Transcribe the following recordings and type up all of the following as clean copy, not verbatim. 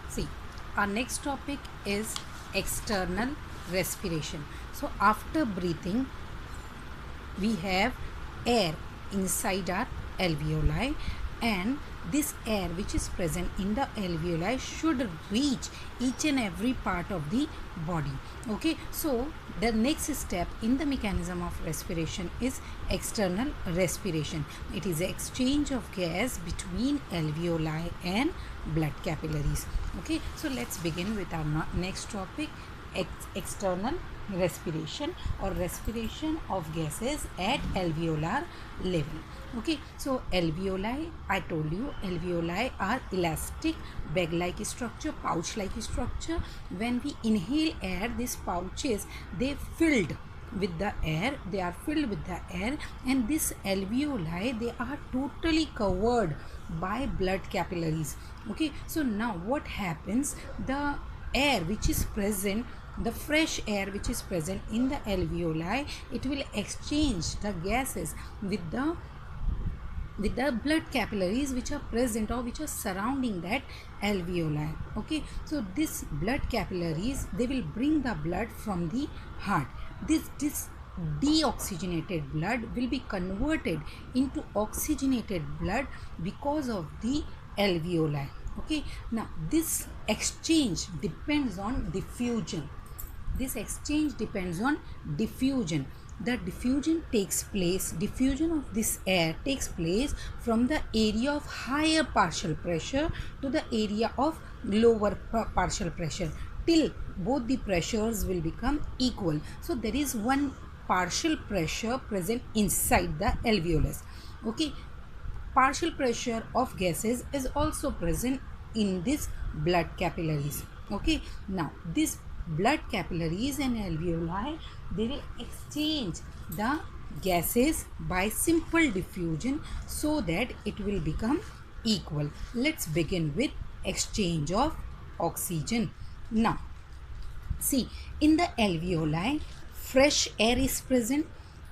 See, our next topic is external respiration. So, after breathing, we have air inside our alveoli, and this air which is present in the alveoli should reach each and every part of the body. Okay, so the next step in the mechanism of respiration is external respiration. It is the exchange of gas between alveoli and blood capillaries. Okay, so let's begin with our next topic, external respiration or respiration of gases at alveolar level. Okay, so alveoli, I told you, alveoli are elastic bag like structure, pouch like structure. When we inhale air, these pouches, they filled with the air, they are filled with the air, and this alveoli, they are totally covered by blood capillaries. Okay, so now what happens, the air which is present, the fresh air which is present in the alveoli, it will exchange the gases with the blood capillaries which are present or which are surrounding that alveoli. Okay, so this blood capillaries, they will bring the blood from the heart. This deoxygenated blood will be converted into oxygenated blood because of the alveoli. Okay, now this exchange depends on diffusion. This exchange depends on diffusion. The diffusion of this air takes place from the area of higher partial pressure to the area of lower partial pressure till both the pressures will become equal. So there is one partial pressure present inside the alveolus. Okay, partial pressure of gases is also present in this blood capillaries. Okay, now this blood capillaries and alveoli, they will exchange the gases by simple diffusion so that it will become equal. Let's begin with exchange of oxygen. Now see, in the alveoli, fresh air is present,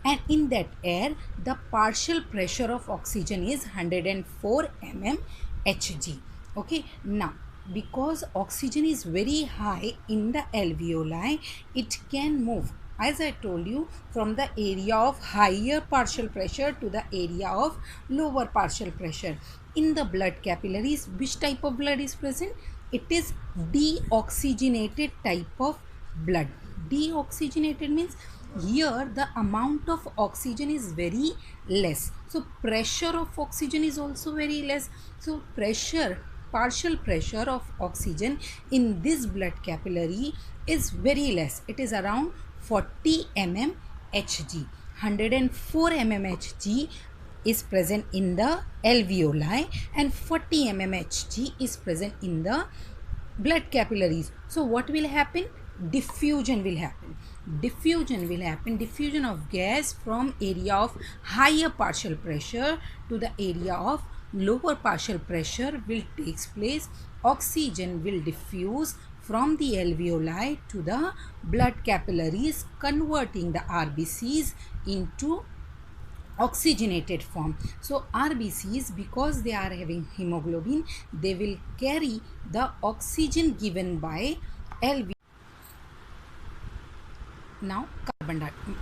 and in that air the partial pressure of oxygen is 104 mm Hg. Okay, now because oxygen is very high in the alveoli, it can move, as I told you, from the area of higher partial pressure to the area of lower partial pressure. In the blood capillaries, which type of blood is present? It is deoxygenated type of blood. Deoxygenated means here the amount of oxygen is very less, so pressure of oxygen is also very less. So partial pressure of oxygen in this blood capillary is very less. It is around 40 mm Hg. 104 mm Hg is present in the alveoli and 40 mm Hg is present in the blood capillaries. So what will happen? Diffusion will happen. Diffusion of gas from area of higher partial pressure to the area of lower partial pressure will takes place. Oxygen will diffuse from the alveoli to the blood capillaries, converting the RBCs into oxygenated form. So RBCs, because they are having hemoglobin, they will carry the oxygen given by alveoli.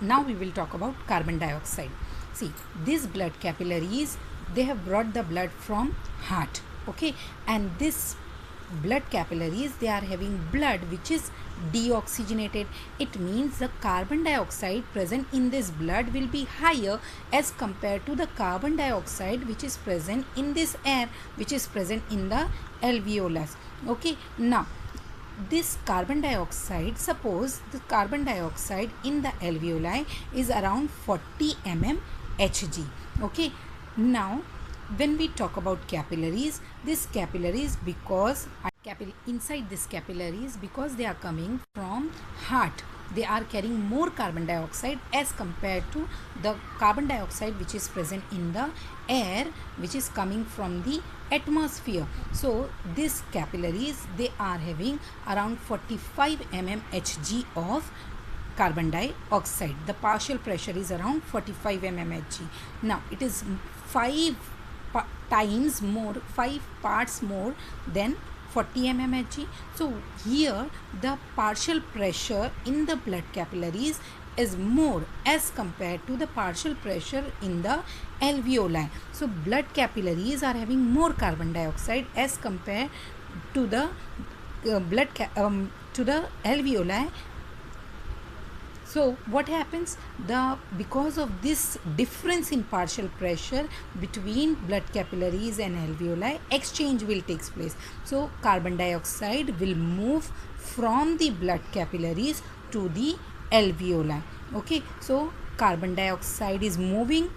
Now we will talk about carbon dioxide. See, these blood capillaries, they have brought the blood from heart. Okay, and this blood capillaries, they are having blood which is deoxygenated. It means the carbon dioxide present in this blood will be higher as compared to the carbon dioxide which is present in this air which is present in the alveolus. Okay, now this carbon dioxide, suppose the carbon dioxide in the alveoli is around 40 mm Hg. Okay, now when we talk about capillaries, this capillaries, because inside this capillaries, because they are coming from heart, they are carrying more carbon dioxide as compared to the carbon dioxide which is present in the air which is coming from the atmosphere. So these capillaries, they are having around 45 mm Hg of carbon dioxide. The partial pressure is around 45 mm Hg. Now it is 5 times more, 5 parts more than 40 mmHg. So here the partial pressure in the blood capillaries is more as compared to the partial pressure in the alveoli. So blood capillaries are having more carbon dioxide as compared to the to the alveoli. So what happens? Because of this difference in partial pressure between blood capillaries and alveoli, exchange will take place. So carbon dioxide will move from the blood capillaries to the alveoli. Okay, so carbon dioxide is moving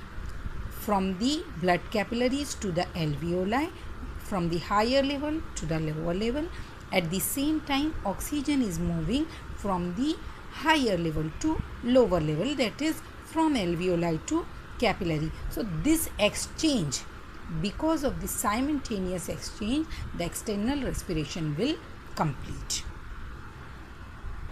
from the blood capillaries to the alveoli, from the higher level to the lower level. At the same time, oxygen is moving from the higher level to lower level, that is from alveoli to capillary. So this exchange, because of the simultaneous exchange, the external respiration will complete.